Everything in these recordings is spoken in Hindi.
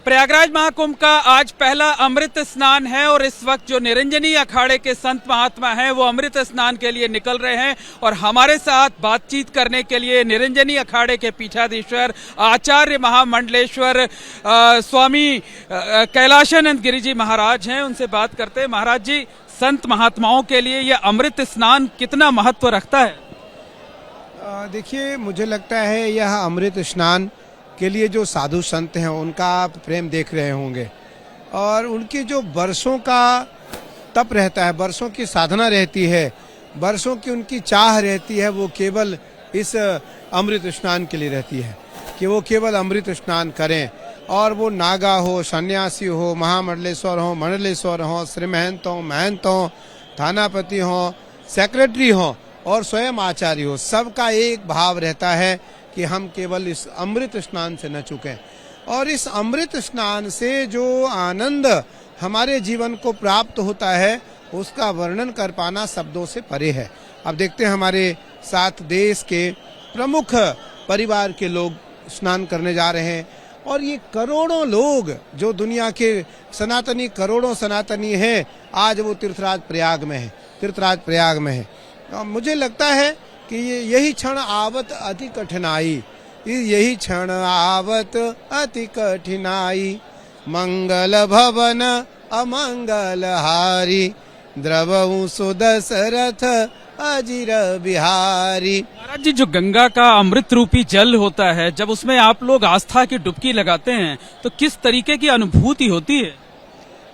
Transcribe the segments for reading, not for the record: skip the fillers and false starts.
प्रयागराज महाकुंभ का आज पहला अमृत स्नान है और इस वक्त जो निरंजनी अखाड़े के संत महात्मा हैं वो अमृत स्नान के लिए निकल रहे हैं और हमारे साथ बातचीत करने के लिए निरंजनी अखाड़े के पीठाधीश्वर आचार्य महामंडलेश्वर स्वामी कैलाशानंद गिरि जी महाराज हैं। उनसे बात करते हैं। महाराज जी, संत महात्माओं के लिए यह अमृत स्नान कितना महत्व रखता है? देखिए, मुझे लगता है यह अमृत स्नान के लिए जो साधु संत हैं उनका आप प्रेम देख रहे होंगे और उनकी जो वर्षों का तप रहता है, वर्षों की साधना रहती है, वर्षों की उनकी चाह रहती है, वो केवल इस अमृत स्नान के लिए रहती है कि वो केवल अमृत स्नान करें। और वो नागा हो, सन्यासी हो, महामंडलेश्वर हो, मंडलेश्वर हो, श्री महंत हो, महंत हो, थानापति हो, सेक्रेटरी हो और स्वयं आचार्य हो, सबका एक भाव रहता है कि हम केवल इस अमृत स्नान से न चूकें। और इस अमृत स्नान से जो आनंद हमारे जीवन को प्राप्त होता है उसका वर्णन कर पाना शब्दों से परे है। अब देखते हैं हमारे साथ देश के प्रमुख परिवार के लोग स्नान करने जा रहे हैं और ये करोड़ों लोग जो दुनिया के सनातनी, करोड़ों सनातनी हैं, आज वो तीर्थराज प्रयाग में है। मुझे लगता है कि यही क्षण आवत अति कठिनाई, यही क्षण आवत अति कठिनाई, मंगल भवन अमंगल हारी, द्रवहु सुदशरथ अजिर बिहारी। महाराज जी, जो गंगा का अमृत रूपी जल होता है, जब उसमें आप लोग आस्था की डुबकी लगाते हैं तो किस तरीके की अनुभूति होती है?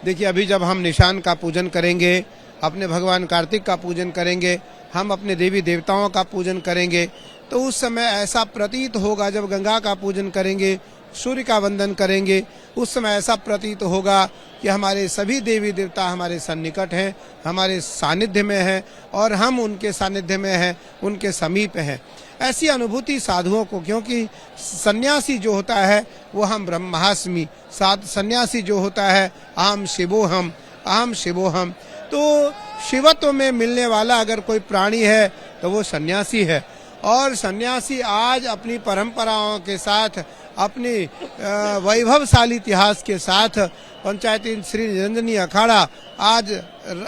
देखिए, अभी जब हम निशान का पूजन करेंगे, अपने भगवान कार्तिक का पूजन करेंगे, हम अपने देवी देवताओं का पूजन करेंगे, तो उस समय ऐसा प्रतीत होगा, जब गंगा का पूजन करेंगे, सूर्य का वंदन करेंगे, उस समय ऐसा प्रतीत होगा कि हमारे सभी देवी देवता हमारे सन्निकट हैं, हमारे सानिध्य में हैं और हम उनके सानिध्य में हैं, उनके समीप हैं। ऐसी अनुभूति साधुओं को, क्योंकि सन्यासी जो होता है वो हम ब्रह्मास्मि, सन्यासी जो होता है अहम शिवोहम, तो शिवत्व में मिलने वाला अगर कोई प्राणी है तो वो सन्यासी है। और सन्यासी आज अपनी परंपराओं के साथ, अपनी वैभवशाली इतिहास के साथ पंचायती श्री निरंजनी अखाड़ा आज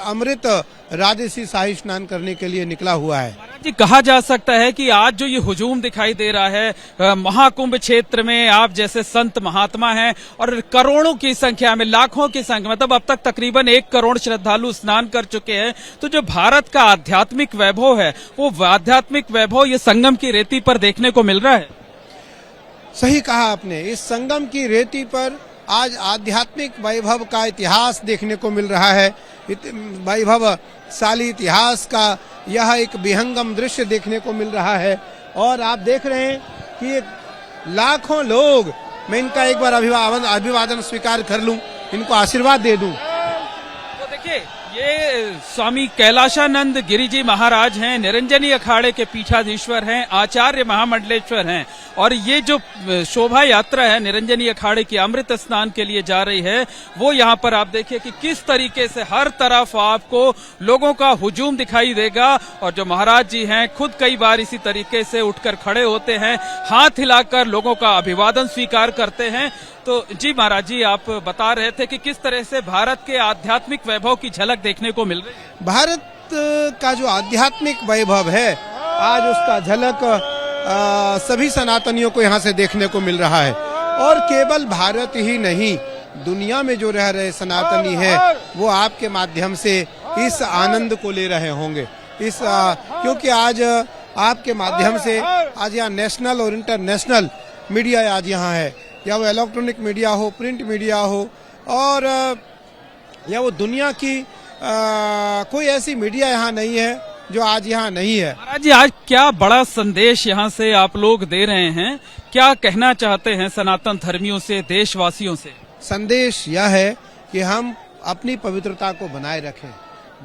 अमृत राजसी शाही स्नान करने के लिए निकला हुआ है। महाराज जी, कहा जा सकता है कि आज जो ये हुजूम दिखाई दे रहा है महाकुंभ क्षेत्र में, आप जैसे संत महात्मा हैं और करोड़ों की संख्या में, लाखों की संख्या, मतलब अब तक तकरीबन 1 करोड़ श्रद्धालु स्नान कर चुके हैं, तो जो भारत का आध्यात्मिक वैभव है वो आध्यात्मिक वैभव ये संगम की रेती पर देखने को मिल रहा है। सही कहा आपने, इस संगम की रेती पर आज आध्यात्मिक वैभव का इतिहास देखने को मिल रहा है। वैभवशाली इतिहास का यह एक विहंगम दृश्य देखने को मिल रहा है और आप देख रहे हैं कि लाखों लोग, मैं इनका एक बार अभिवादन स्वीकार कर लूं, इनको आशीर्वाद दे दूं। तो देखिए, ये स्वामी कैलाशानंद गिरि जी महाराज हैं, निरंजनी अखाड़े के पीठाधीश्वर हैं, आचार्य महामंडलेश्वर हैं और ये जो शोभा यात्रा है निरंजनी अखाड़े की अमृत स्नान के लिए जा रही है, वो यहाँ पर आप देखिए कि किस तरीके से हर तरफ आपको लोगों का हुजूम दिखाई देगा। और जो महाराज जी हैं खुद कई बार इसी तरीके से उठकर खड़े होते हैं, हाथ हिलाकर लोगों का अभिवादन स्वीकार करते हैं। तो जी महाराज जी, आप बता रहे थे कि किस तरह से भारत के आध्यात्मिक वैभव की झलक देखने को मिल रही है। भारत का जो आध्यात्मिक वैभव है आज उसका झलक सभी सनातनियों को यहाँ से देखने को मिल रहा है। और केवल भारत ही नहीं, दुनिया में जो रह रहे सनातनी हैं वो आपके माध्यम से इस आनंद को ले रहे होंगे। क्योंकि आज आपके माध्यम से आज यहाँ नेशनल और इंटरनेशनल मीडिया आज यहाँ है, या वो इलेक्ट्रॉनिक मीडिया हो, प्रिंट मीडिया हो और या वो दुनिया की कोई ऐसी मीडिया यहाँ नहीं है जो आज यहाँ नहीं है। महाराज जी, आज क्या बड़ा संदेश यहाँ से आप लोग दे रहे हैं, क्या कहना चाहते हैं सनातन धर्मियों से, देशवासियों से? संदेश यह है कि हम अपनी पवित्रता को बनाए रखें,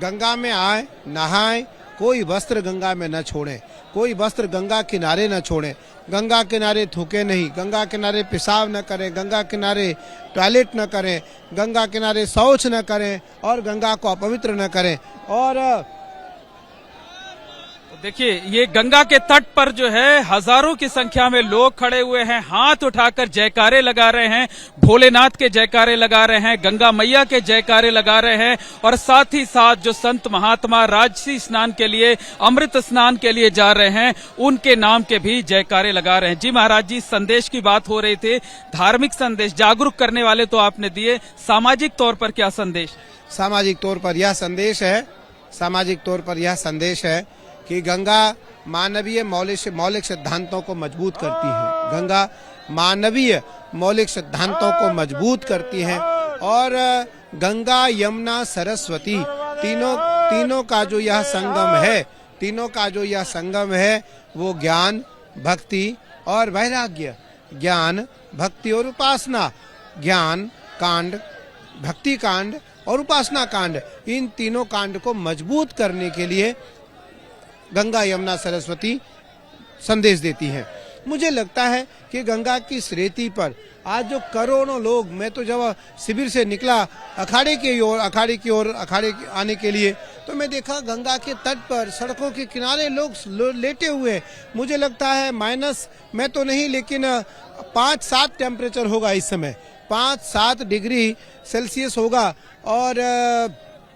गंगा में आए, नहाएं, कोई वस्त्र गंगा में न छोड़ें, कोई वस्त्र गंगा किनारे न छोड़ें, गंगा किनारे थूके नहीं, गंगा किनारे पेशाब न करें, गंगा किनारे टॉयलेट न करें, गंगा किनारे शौच न करें और गंगा को अपवित्र न करें। और देखिए ये गंगा के तट पर जो है हजारों की संख्या में लोग खड़े हुए हैं, हाथ उठाकर जयकारे लगा रहे हैं, भोलेनाथ के जयकारे लगा रहे हैं, गंगा मैया के जयकारे लगा रहे हैं और साथ ही साथ जो संत महात्मा राजसी स्नान के लिए, अमृत स्नान के लिए जा रहे हैं, उनके नाम के भी जयकारे लगा रहे हैं। जी महाराज जी, संदेश की बात हो रही थी, धार्मिक संदेश जागरूक करने वाले तो आपने दिए, सामाजिक तौर पर क्या संदेश? सामाजिक तौर पर यह संदेश है कि गंगा मानवीय मौलिक सिद्धांतों को मजबूत करती है। गंगा मानवीय मौलिक सिद्धांतों को मजबूत करती है और गंगा यमुना सरस्वती तीनों का जो यह संगम है वो ज्ञान, भक्ति और वैराग्य, ज्ञान, भक्ति और उपासना, ज्ञान कांड, भक्ति कांड और उपासना कांड, इन तीनों कांड को मजबूत करने के लिए गंगा यमुना सरस्वती संदेश देती है। मुझे लगता है कि गंगा की इस रेती पर आज जो करोड़ों लोग, मैं तो जब शिविर से निकला अखाड़े आने के लिए, तो मैं देखा गंगा के तट पर सड़कों के किनारे लोग लेटे हुए। मुझे लगता है माइनस मैं तो नहीं, लेकिन 5-7 टेम्परेचर होगा इस समय, 5-7 डिग्री सेल्सियस होगा और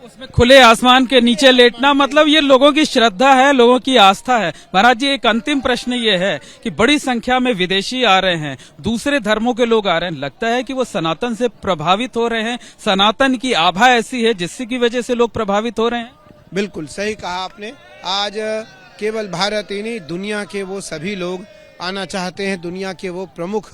उसमें खुले आसमान के नीचे लेटना, मतलब ये लोगों की श्रद्धा है, लोगों की आस्था है। महाराज जी, एक अंतिम प्रश्न ये है कि बड़ी संख्या में विदेशी आ रहे हैं, दूसरे धर्मों के लोग आ रहे हैं, लगता है कि वो सनातन से प्रभावित हो रहे हैं, सनातन की आभा ऐसी है जिसकी की वजह से लोग प्रभावित हो रहे हैं? बिल्कुल सही कहा आपने। आज केवल भारत ही नहीं, दुनिया के वो सभी लोग आना चाहते हैं, दुनिया के वो प्रमुख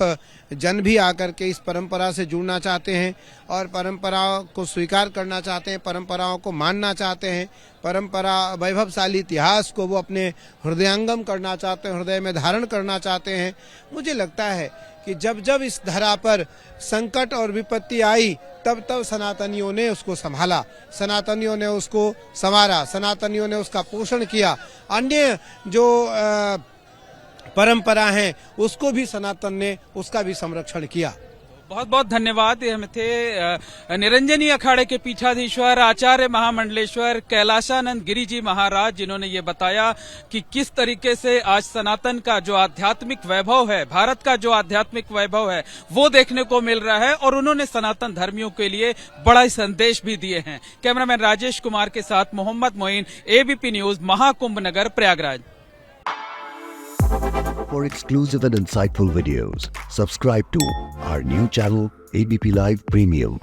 जन भी आकर के इस परंपरा से जुड़ना चाहते हैं और परंपराओं को स्वीकार करना चाहते हैं, परंपराओं को मानना चाहते हैं, परंपरा वैभवशाली इतिहास को वो अपने हृदयंगम करना चाहते हैं, हृदय में धारण करना चाहते हैं। मुझे लगता है कि जब जब इस धरा पर संकट और विपत्ति आई, तब तब सनातनियों ने उसको संभाला, सनातनियों ने उसको संवारा, सनातनियों ने उसका पोषण किया। अन्य जो परंपरा है उसको भी सनातन ने उसका भी संरक्षण किया। बहुत बहुत धन्यवाद। ये हम थे निरंजनी अखाड़े के पीठाधीश्वर आचार्य महामंडलेश्वर कैलाशानंद गिरी जी महाराज, जिन्होंने ये बताया कि किस तरीके से आज सनातन का जो आध्यात्मिक वैभव है, भारत का जो आध्यात्मिक वैभव है, वो देखने को मिल रहा है और उन्होंने सनातन धर्मियों के लिए बड़ा ही संदेश भी दिए हैं। कैमरामैन राजेश कुमार के साथ Mohammad Moin, ABP news, Mahakumbh Nagar, Prayagraj. For exclusive and insightful videos, subscribe to our new channel ABP Live Premium.